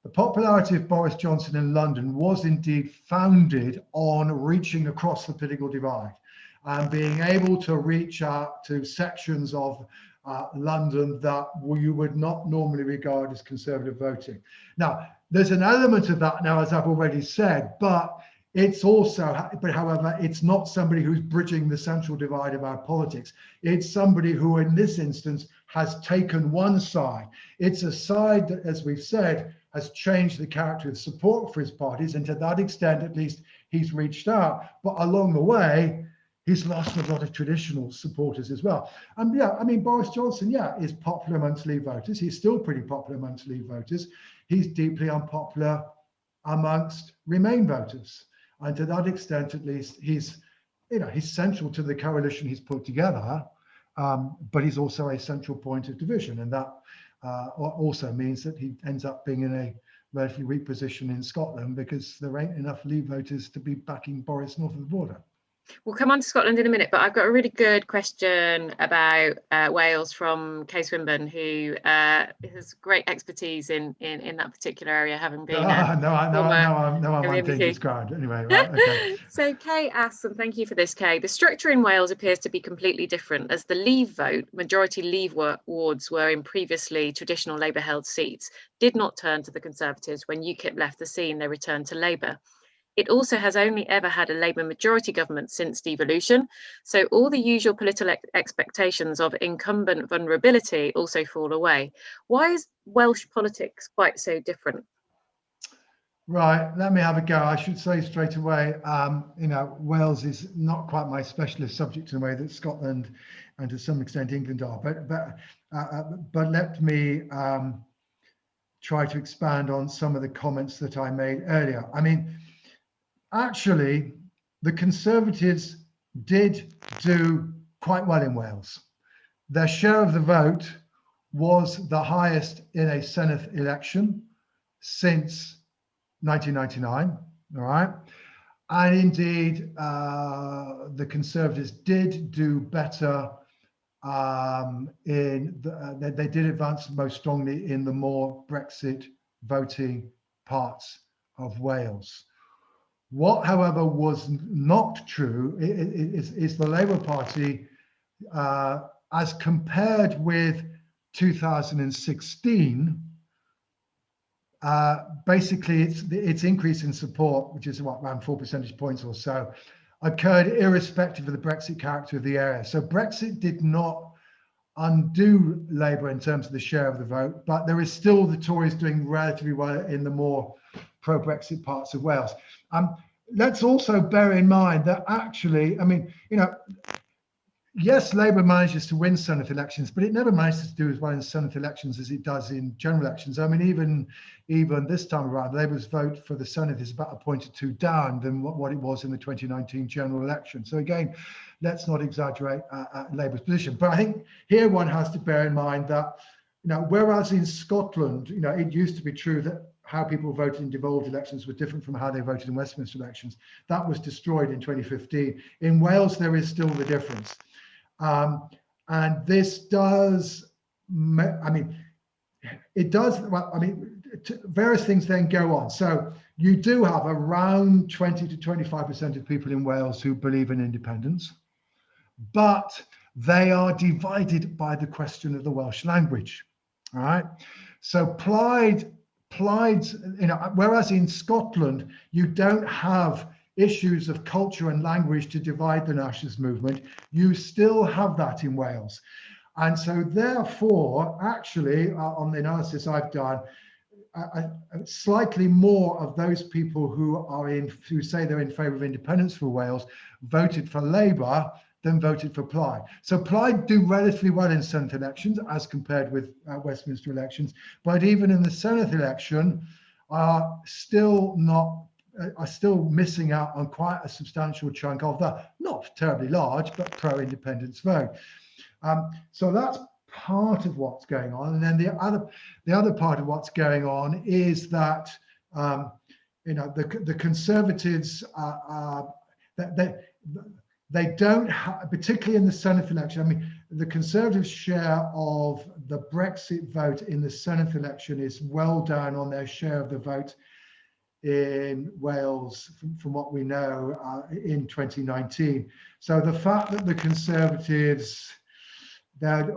The popularity of Boris Johnson in London was indeed founded on reaching across the political divide and being able to reach out to sections of London that you would not normally regard as Conservative voting. Now, there's an element of that now, as I've already said, but however, it's not somebody who's bridging the central divide of our politics. It's somebody who, in this instance, has taken one side. It's a side that, as we've said, has changed the character of support for his parties, and to that extent, at least, he's reached out. But along the way, he's lost a lot of traditional supporters as well. And Boris Johnson, is popular amongst Leave voters. He's still pretty popular amongst Leave voters. He's deeply unpopular amongst Remain voters. And to that extent, at least, he's central to the coalition he's put together, but he's also a central point of division. And that also means that he ends up being in a relatively weak position in Scotland, because there ain't enough Leave voters to be backing Boris north of the border. We'll come on to Scotland in a minute, but I've got a really good question about Wales from Kay Swinburne, who has great expertise in that particular area, having been I'm dangerous ground. Anyway, right, okay. So Kay asks, and thank you for this, Kay, the structure in Wales appears to be completely different, as the Leave vote, majority Leave wards were in previously traditional Labour-held seats, did not turn to the Conservatives. When UKIP left the scene, they returned to Labour. It also has only ever had a Labour majority government since devolution, so all the usual political expectations of incumbent vulnerability also fall away. Why is Welsh politics quite so different? Right, let me have a go. I should say straight away, Wales is not quite my specialist subject in the way that Scotland and to some extent England are, but let me try to expand on some of the comments that I made earlier. I mean, actually, the Conservatives did do quite well in Wales. Their share of the vote was the highest in a Senedd election since 1999, all right? And indeed, the Conservatives did do better they did advance most strongly in the more Brexit voting parts of Wales. What, however, was not true is the Labour Party, as compared with 2016, basically its increase in support, which is around 4 percentage points or so, occurred irrespective of the Brexit character of the area. So Brexit did not undo Labour in terms of the share of the vote, but there is still the Tories doing relatively well in the more pro-Brexit parts of Wales. Let's also bear in mind that actually, I mean, yes, Labour manages to win Senedd elections, but it never manages to do as well in Senedd elections as it does in general elections. I mean, even this time around, Labour's vote for the Senedd is about a point or two down than what it was in the 2019 general election. So again, let's not exaggerate Labour's position. But I think here one has to bear in mind that, whereas in Scotland, it used to be true that how people voted in devolved elections were different from how they voted in Westminster elections. That was destroyed in 2015. In Wales, there is still the difference. And this does, various things then go on. So you do have around 20 to 25% of people in Wales who believe in independence, but they are divided by the question of the Welsh language. All right. So Plaid's, whereas in Scotland, you don't have issues of culture and language to divide the nationalist movement, you still have that in Wales. And so therefore, actually, on the analysis I've done, slightly more of those people who say they're in favour of independence for Wales voted for Labour than voted for Plaid. So Plaid do relatively well in Senedd elections as compared with Westminster elections, but even in the Senedd election are still missing out on quite a substantial chunk of the not terribly large but pro-independence vote. So that's part of what's going on, and then the other part of what's going on is that the Conservatives they don't have, particularly in the Senedd election. I mean, the Conservatives' share of the Brexit vote in the Senedd election is well down on their share of the vote in Wales, from what we know, in 2019. So the fact that the Conservatives, they're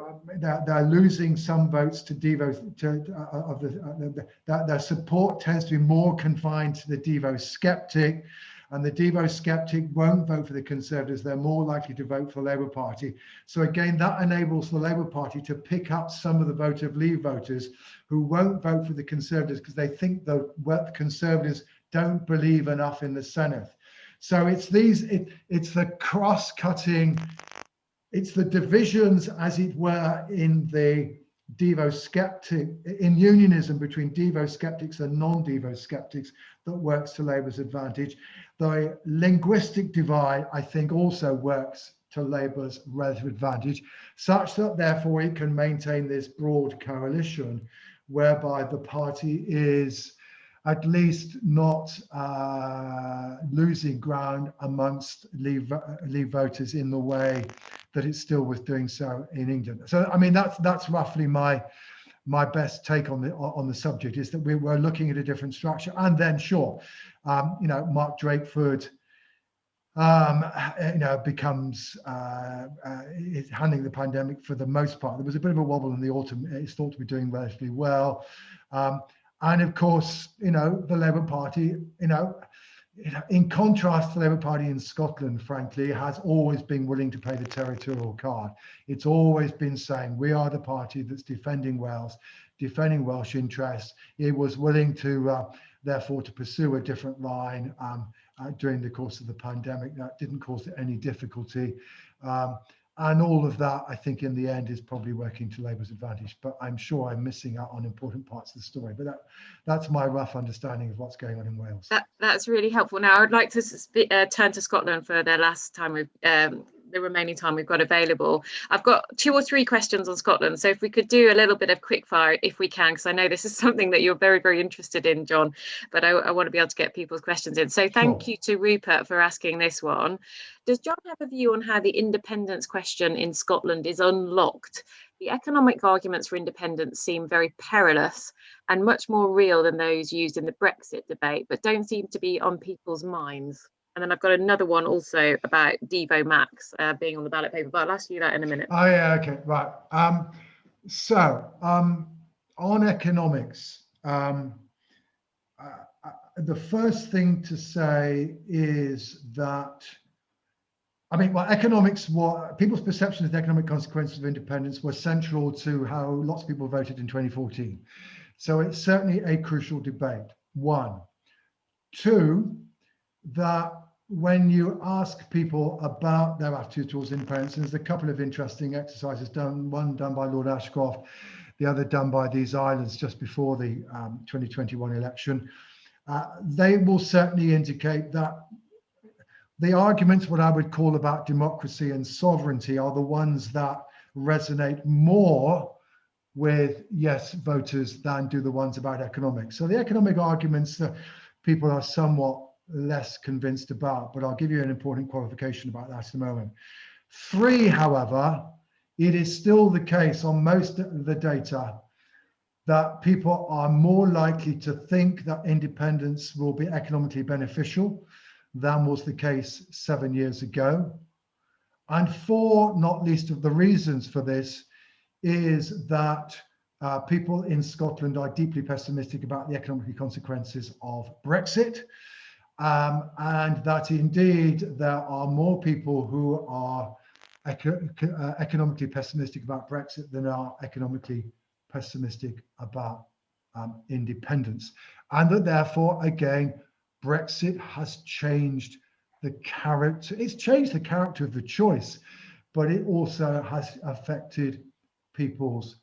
losing some votes to Devo, their support tends to be more confined to the Devo skeptic, and the Devo skeptic won't vote for the Conservatives. They're more likely to vote for the Labour Party. So again, that enables the Labour Party to pick up some of the vote of Leave voters who won't vote for the Conservatives because they think the Conservatives don't believe enough in the Senedd. So it's the cross-cutting, it's the divisions, as it were, in the Devo skeptic, in unionism between Devo skeptics and non-Devo skeptics that works to Labour's advantage. The linguistic divide, I think, also works to Labour's relative advantage, such that therefore it can maintain this broad coalition whereby the party is, at least not losing ground amongst Leave voters in the way that it still was doing so in England. So, I mean, that's roughly my best take on the subject, is that we're looking at a different structure. And then, sure, Mark Drakeford, becomes is handling the pandemic for the most part. There was a bit of a wobble in the autumn. It's thought to be doing relatively well. And of course, the Labour Party, in contrast to the Labour Party in Scotland, frankly, has always been willing to play the territorial card. It's always been saying, we are the party that's defending Wales, defending Welsh interests. It was willing to, therefore, to pursue a different line during the course of the pandemic. That didn't cause any difficulty. And all of that, I think, in the end, is probably working to Labour's advantage. But I'm sure I'm missing out on important parts of the story. But that's my rough understanding of what's going on in Wales. That's really helpful. Now, I'd like to turn to Scotland for the last time the remaining time we've got available. I've got 2 or 3 questions on Scotland. So if we could do a little bit of quick fire, if we can, because I know this is something that you're very, very interested in, John, but I want to be able to get people's questions in. So thank you to Rupert for asking this one. Does John have a view on how the independence question in Scotland is unlocked? The economic arguments for independence seem very perilous and much more real than those used in the Brexit debate, but don't seem to be on people's minds. And then I've got another one also about Devo Max being on the ballot paper, but I'll ask you that in a minute. Oh, yeah, okay, right. On economics, the first thing to say is that, economics, people's perception of the economic consequences of independence was central to how lots of people voted in 2014. So it's certainly a crucial debate, 1. 2, that when you ask people about their attitude towards independence, and there's a couple of interesting exercises done, one done by Lord Ashcroft, the other done by these islands just before the 2021 election, they will certainly indicate that the arguments, what I would call about democracy and sovereignty, are the ones that resonate more with yes voters than do the ones about economics. So the economic arguments that people are somewhat less convinced about, but I'll give you an important qualification about that in a moment. 3, however, it is still the case on most of the data that people are more likely to think that independence will be economically beneficial than was the case 7 years ago. And 4, not least of the reasons for this, is that people in Scotland are deeply pessimistic about the economic consequences of Brexit. And that indeed there are more people who are economically pessimistic about Brexit than are economically pessimistic about independence. And that therefore, again, Brexit has changed the character. It's changed the character of the choice, but it also has affected people's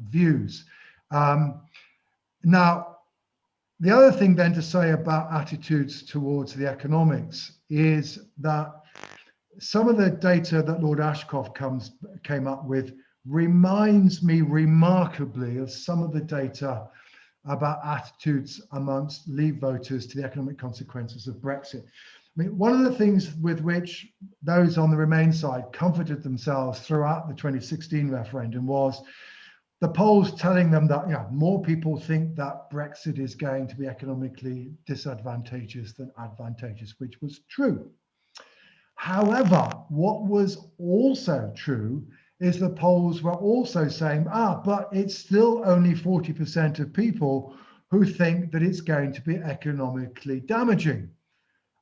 views. Now, the other thing then to say about attitudes towards the economics is that some of the data that Lord Ashcroft came up with reminds me remarkably of some of the data about attitudes amongst Leave voters to the economic consequences of Brexit. One of the things with which those on the Remain side comforted themselves throughout the 2016 referendum was the polls telling them that more people think that Brexit is going to be economically disadvantageous than advantageous, which was true. However, what was also true is the polls were also saying, but it's still only 40% of people who think that it's going to be economically damaging.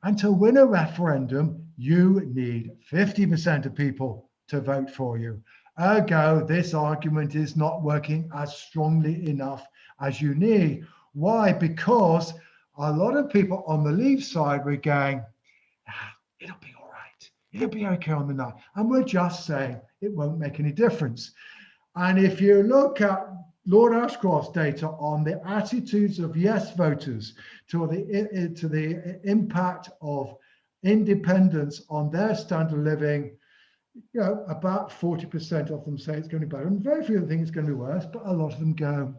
And to win a referendum, you need 50% of people to vote for you. Ergo, this argument is not working as strongly enough as you need. Why? Because a lot of people on the Leave side were going, it'll be all right. It'll be okay on the night. And we're just saying it won't make any difference. And if you look at Lord Ashcroft's data on the attitudes of yes voters to the impact of independence on their standard of living, about 40% of them say it's going to be better, and very few of them think it's going to be worse, but a lot of them go,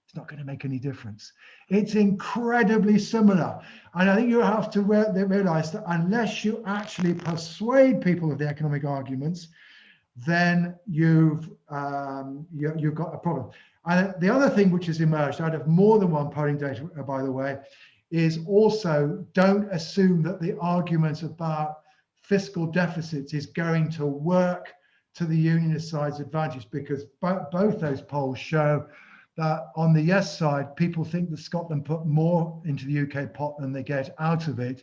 It's not going to make any difference. It's incredibly similar. And I think you have to realize that unless you actually persuade people of the economic arguments, then you've got a problem. And the other thing which has emerged out of more than one polling data, by the way, is also don't assume that the argument about fiscal deficits is going to work to the unionist side's advantage, because both those polls show that on the yes side, people think that Scotland put more into the UK pot than they get out of it.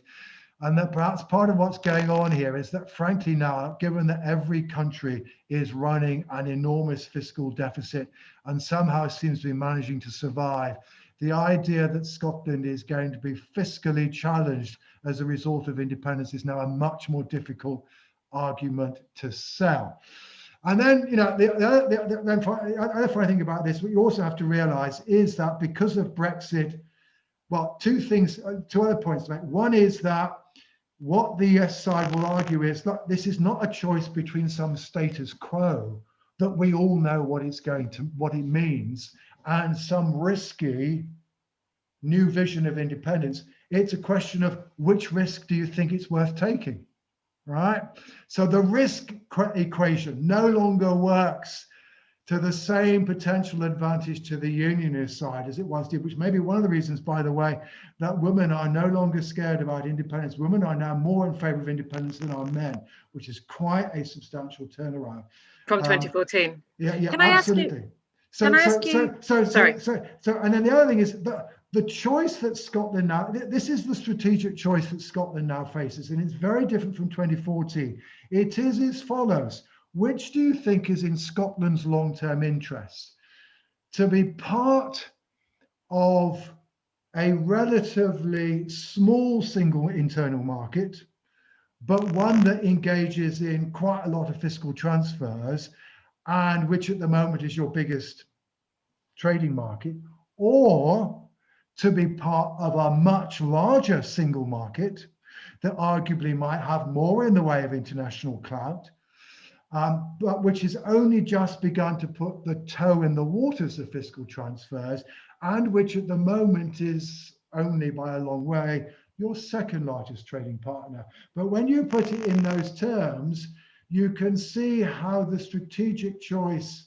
And that perhaps part of what's going on here is that, frankly, now, given that every country is running an enormous fiscal deficit and somehow seems to be managing to survive, the idea that Scotland is going to be fiscally challenged as a result of independence is now a much more difficult argument to sell. And then, you know, the other funny thing about this, what you also have to realize is that because of Brexit, well, two other points to make. One is that what the yes side will argue is that this is not a choice between some status quo that we all know what it means, and some risky new vision of independence. It's a question of which risk do you think it's worth taking, right? So the risk equation no longer works to the same potential advantage to the unionist side as it once did, which may be one of the reasons, by the way, that women are no longer scared about independence. Women are now more in favour of independence than are men, which is quite a substantial turnaround. From 2014. Yeah, Can I absolutely. ask you? Sorry. So, and then the other thing is that the choice that Scotland now, this is the strategic choice that Scotland now faces, and it's very different from 2014. It is as follows. Which do you think is in Scotland's long-term interest? To be part of a relatively small single internal market, but one that engages in quite a lot of fiscal transfers, and which at the moment is your biggest trading market, or to be part of a much larger single market that arguably might have more in the way of international clout, but which has only just begun to put the toe in the waters of fiscal transfers, and which at the moment is only by a long way your second largest trading partner. But when you put it in those terms, you can see how the strategic choice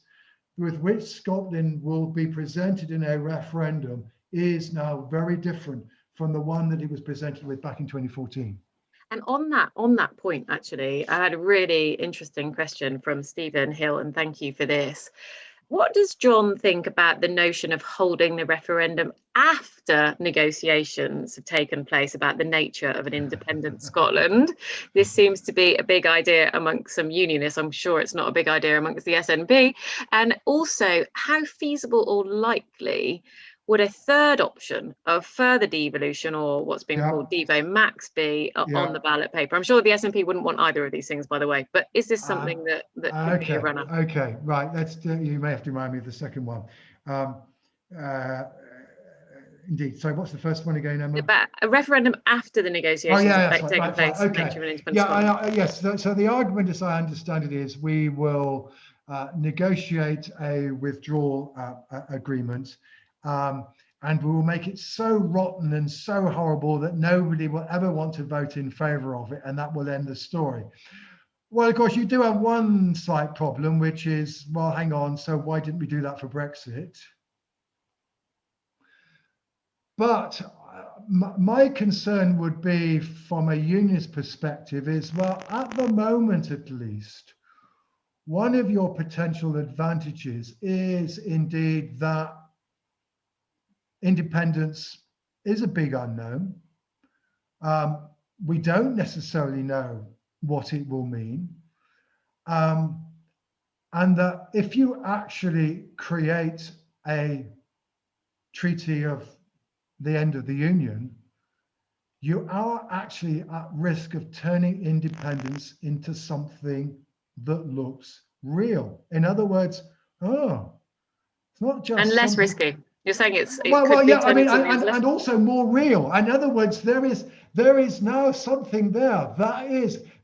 with which Scotland will be presented in a referendum is now very different from the one that it was presented with back in 2014. And on that point, actually, I had a really interesting question from Stephen Hill, and thank you for this. What does John think about the notion of holding the referendum after negotiations have taken place about the nature of an independent Scotland? This seems to be a big idea amongst some unionists. I'm sure it's not a big idea amongst the SNP. And also, how feasible or likely would a third option of further devolution, or what's been called Devo Max, be on the ballot paper? I'm sure the SNP wouldn't want either of these things, by the way, but is this something that could be a runner? Okay, right. You may have to remind me of the second one. Indeed. So what's the first one again, Emma? About a referendum after the negotiations have taken place. Okay. Yes. So the argument, as I understand it, is we will negotiate a withdrawal agreement. And we will make it so rotten and so horrible that nobody will ever want to vote in favour of it, and that will end the story. Well, of course, you do have one slight problem, which is, well, hang on, so why didn't we do that for Brexit? But my concern would be, from a unionist perspective, is, well, at the moment at least, one of your potential advantages is indeed that independence is a big unknown. We don't necessarily know what it will mean. And that if you actually create a treaty of the end of the Union, you are actually at risk of turning independence into something that looks real. In other words, it's not just and less risky. You're saying it's and also more real. In other words, there is now something there.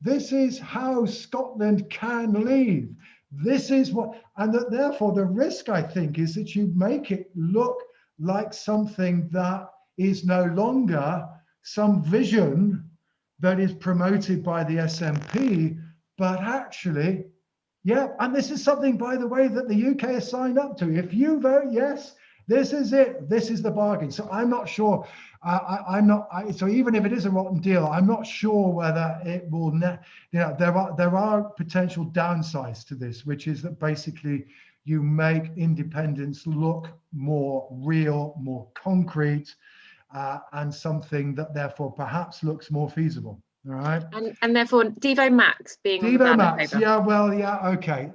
This is how Scotland can leave. This is what, and that therefore the risk, I think, is that you make it look like something that is no longer some vision that is promoted by the SNP, but actually, yeah, and this is something, by the way, that the UK has signed up to. If you vote yes, this is it. This is the bargain. So I'm not sure. So even if it is a rotten deal, I'm not sure whether it will. There are potential downsides to this, which is that basically you make independence look more real, more concrete, and something that therefore perhaps looks more feasible. All right. And therefore Devo Max being on the Devo ballot Max, paper. yeah, well, yeah, okay.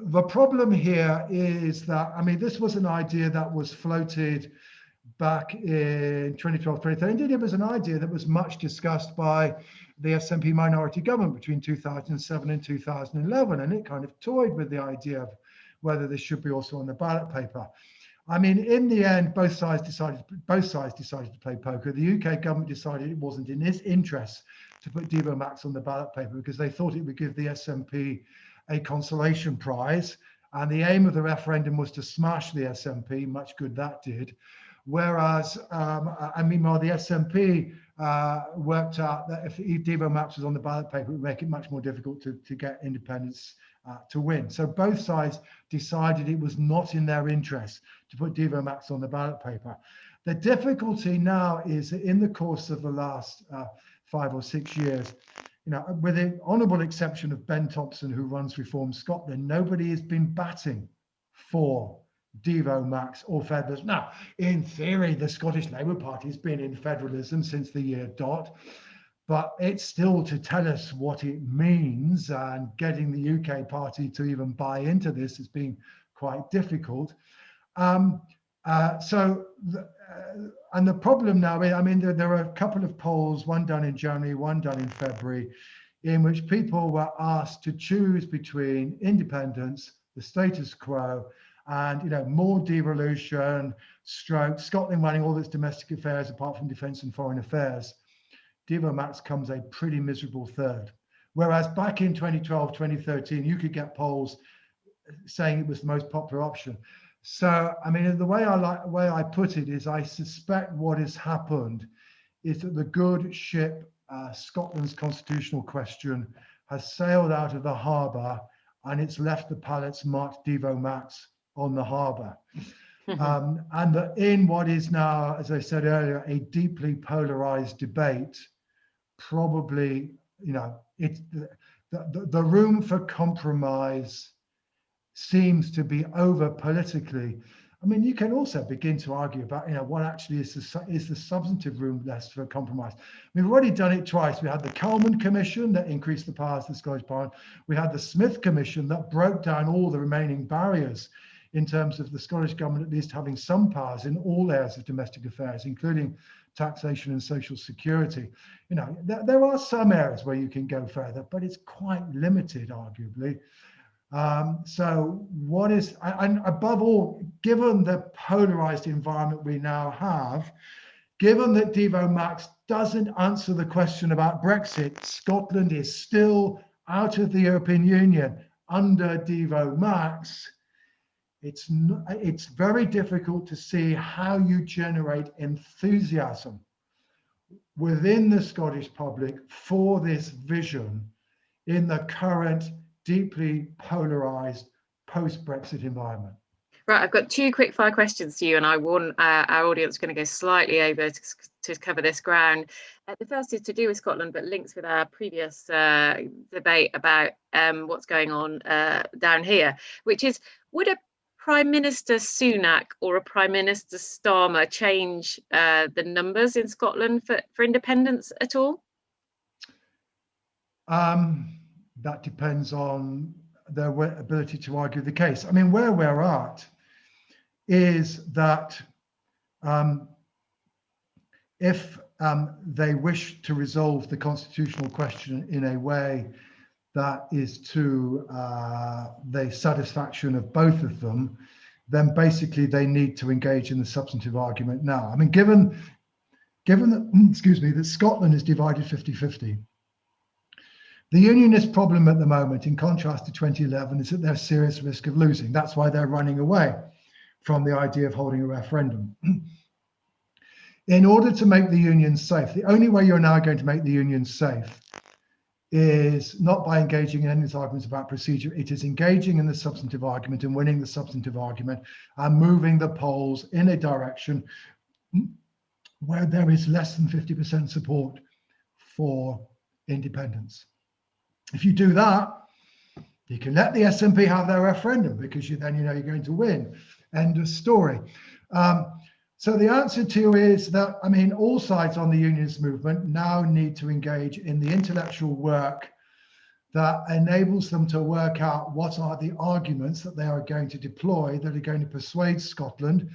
The problem here is that, I mean, this was an idea that was floated back in 2012, 2013. Indeed, it was an idea that was much discussed by the SNP minority government between 2007 and 2011, and it kind of toyed with the idea of whether this should be also on the ballot paper. I mean, in the end, both sides decided to play poker. The UK government decided it wasn't in its interest to put Devo Max on the ballot paper because they thought it would give the SNP a consolation prize. And the aim of the referendum was to smash the SNP, much good that did. Whereas, meanwhile, the SNP worked out that if Devo Max was on the ballot paper, it would make it much more difficult to get independence to win. So both sides decided it was not in their interest to put Devo Max on the ballot paper. The difficulty now is that in the course of the last 5 or 6 years, with the honourable exception of Ben Thompson, who runs Reform Scotland, nobody has been batting for Devo Max or federalism. Now, in theory, the Scottish Labour Party has been in federalism since the year dot, but it's still to tell us what it means, and getting the UK party to even buy into this has been quite difficult. And the problem now, I mean, there are a couple of polls, one done in January, one done in February, in which people were asked to choose between independence, the status quo, and more devolution, Scotland running all its domestic affairs apart from defence and foreign affairs. Devo Max comes a pretty miserable third. Whereas back in 2012, 2013, you could get polls saying it was the most popular option. So, I mean, the way I put it is, I suspect what has happened is that the good ship, Scotland's constitutional question, has sailed out of the harbour, and it's left the pallets marked Devo Max on the harbour. And that in what is now, as I said earlier, a deeply polarised debate, probably, it's the room for compromise seems to be over politically. I mean, you can also begin to argue about, what actually is the substantive room left for compromise. We've already done it twice. We had the Coleman Commission that increased the powers of the Scottish Parliament. We had the Smith Commission that broke down all the remaining barriers in terms of the Scottish government at least having some powers in all areas of domestic affairs, including taxation and social security. There are some areas where you can go further, but it's quite limited, arguably. So what is, and above all, given the polarized environment we now have, given that Devo Max doesn't answer the question about Brexit, Scotland is still out of the European Union under Devo Max, it's very difficult to see how you generate enthusiasm within the Scottish public for this vision in the current deeply polarized post-Brexit environment. Right, I've got 2 quick fire questions to you, and I warn our audience going to go slightly over to cover this ground. The first is to do with Scotland, but links with our previous debate about what's going on down here, which is, would a Prime Minister Sunak or a Prime Minister Starmer change the numbers in Scotland for independence at all? That depends on their ability to argue the case. I mean, where we're at is that if they wish to resolve the constitutional question in a way that is to the satisfaction of both of them, then basically they need to engage in the substantive argument now. I mean, given that, excuse me, that Scotland is divided 50-50, the unionist problem at the moment, in contrast to 2011, is that they're at serious risk of losing. That's why they're running away from the idea of holding a referendum. In order to make the union safe, the only way you're now going to make the union safe is not by engaging in any arguments about procedure. It is engaging in the substantive argument and winning the substantive argument and moving the polls in a direction where there is less than 50% support for independence. If you do that, you can let the SNP have their referendum, because then you know you're going to win. End of story. So the answer to you is that, I mean, all sides on the unionist movement now need to engage in the intellectual work that enables them to work out what are the arguments that they are going to deploy that are going to persuade Scotland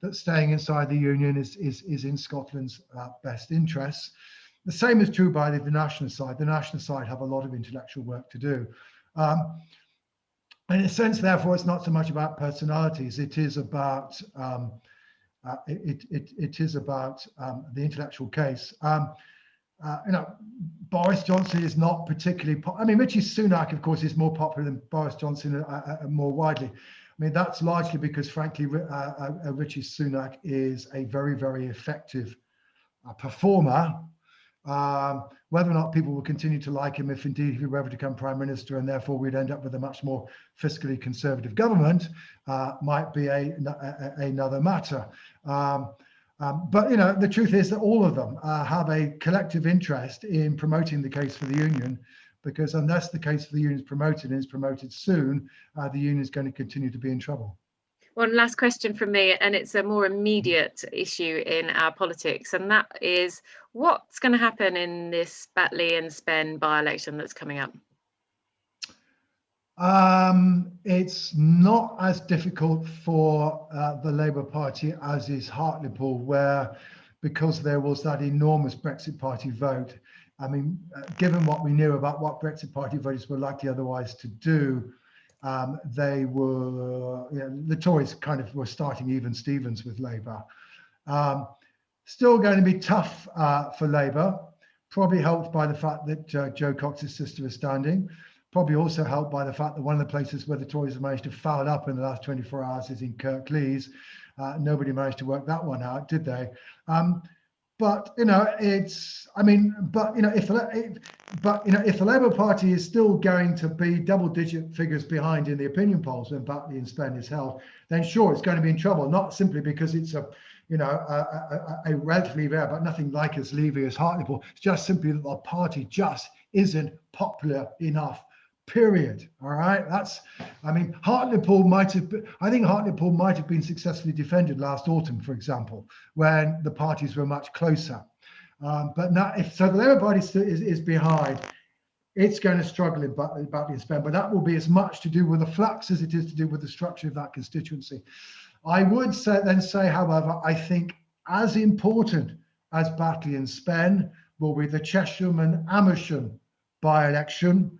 that staying inside the union is in Scotland's best interests. The same is true by the national side. The national side have a lot of intellectual work to do. In a sense, therefore, it's not so much about personalities. It is about it is about the intellectual case. You know, Boris Johnson is not particularly. I mean, Rishi Sunak, of course, is more popular than Boris Johnson more widely. I mean, that's largely because, frankly, Rishi Sunak is a very, very effective performer. Whether or not people will continue to like him, if indeed he were ever to become prime minister, and therefore we'd end up with a much more fiscally conservative government, might be another matter. But you know, the truth is that all of them have a collective interest in promoting the case for the union, because unless the case for the union is promoted and is promoted soon, the union is going to continue to be in trouble. One last question from me, and it's a more immediate issue in our politics, and that is what's going to happen in this Batley and Spen by-election that's coming up? It's not as difficult for the Labour Party as is Hartlepool, where, because there was that enormous Brexit Party vote, I mean, given what we knew about what Brexit Party voters were likely otherwise to do, they were, you know, the Tories kind of were starting even Stevens with Labour. Still going to be tough for Labour, probably helped by the fact that Jo Cox's sister is standing, probably also helped by the fact that one of the places where the Tories have managed to foul up in the last 24 hours is in Kirklees. Nobody managed to work that one out, did they? But you know, it's. I mean, but you know, if the Labour Party is still going to be double-digit figures behind in the opinion polls when Batley and Spen is held, then sure, it's going to be in trouble. Not simply because it's a relatively rare, but nothing like as levy as Hartlepool. It's just simply that the party just isn't popular enough. Period. All right. That's. I mean, Hartlepool might have. I think Hartlepool might have been successfully defended last autumn, for example, when the parties were much closer. But now, if so, the Labour Party is behind. It's going to struggle in Batley and Spen, but that will be as much to do with the flux as it is to do with the structure of that constituency. I would say, however, I think as important as Batley and Spen will be the Chesham and Amersham by-election.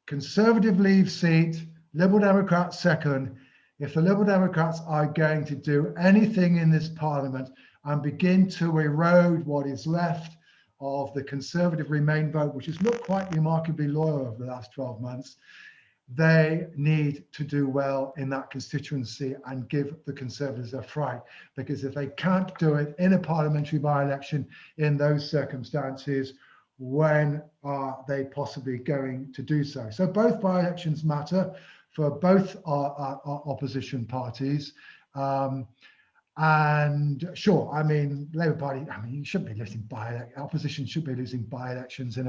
Conservative leave seat, Liberal Democrats second. If the Liberal Democrats are going to do anything in this Parliament and begin to erode what is left of the Conservative Remain vote, which has looked quite remarkably loyal over the last 12 months, they need to do well in that constituency and give the Conservatives a fright. Because if they can't do it in a parliamentary by-election in those circumstances, when are they possibly going to do so? So both by-elections matter for both our opposition parties. And sure, I mean, Labour Party, I mean, you shouldn't be losing opposition should be losing by-elections in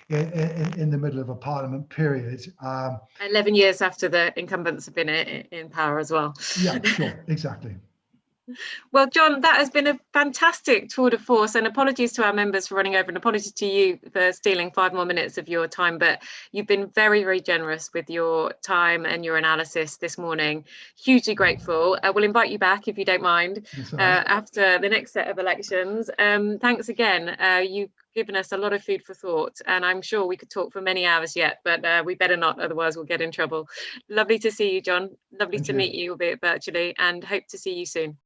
the middle of a parliament period. 11 years after the incumbents have been in power as well. Yeah, sure, exactly. Well, John, that has been a fantastic tour de force, and apologies to our members for running over, and apologies to you for stealing 5 more minutes of your time, but you've been very, very generous with your time and your analysis this morning. Hugely grateful. We'll invite you back, if you don't mind, after the next set of elections. Thanks again. You've given us a lot of food for thought, and I'm sure we could talk for many hours yet, but we better not, otherwise we'll get in trouble. Lovely to see you, John. Lovely to meet you, albeit virtually, and hope to see you soon.